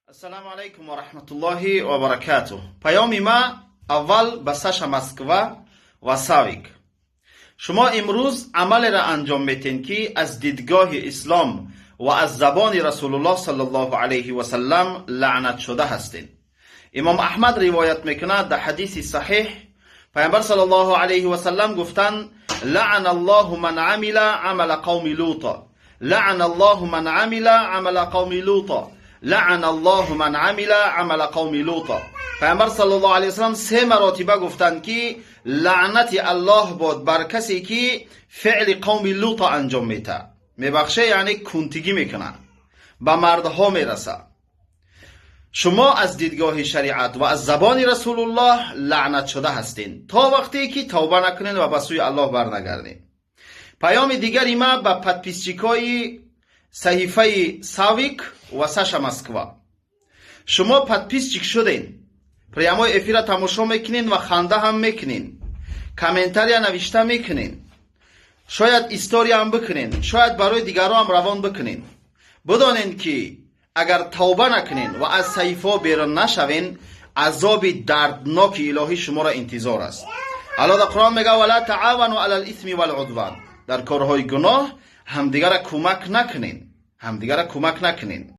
السلام علیکم و رحمت الله و برکاته. پیام ما اول به ساشا مسکوا و ساویک. شما امروز عمل را انجام میتین که از دیدگاه اسلام و از زبان رسول الله صلی الله علیه و سلم لعنت شده هستین. امام احمد روایت میکنه در حدیث صحیح پیامبر صلی الله علیه و سلم گفتن لعن الله من عمل عمل قوم لوط، لعن الله من عمل عمل قوم لوط، لعن الله من عمل عمل قوم لوط. پیامبر صلی الله علیه و سلم 3 مرتبه گفتند که لعنت الله باد بر کسی که فعل قوم لوط انجام میده، میبخشه یعنی کنتگی میکنه، به مردها میرسه. شما از دیدگاه شریعت و از زبان رسول الله لعنت شده هستین تا وقتی که توبه نکنین و به سوی الله برنگردین. پیام دیگری ما به پادپیسچیکای صحیفه ساویک و ساشا مسکوا. شما پادپیسچیک شدین، پیام‌های افیر تماشا میکنین و خنده هم میکنین، کامنتاری نوشته میکنین، شاید استوری هم بکنین، شاید برای دیگران هم روان بکنین. بدانین که اگر توبه نکنین و از صحیفه بیرون نشوین، عذاب دردناک الهی شما را انتظار است. الله در قرآن میگه ولا تعاونوا علی الاثم والعدوان، در کارهای گناه همدیگر را کمک نکنین، همدیگر را کمک نکنین.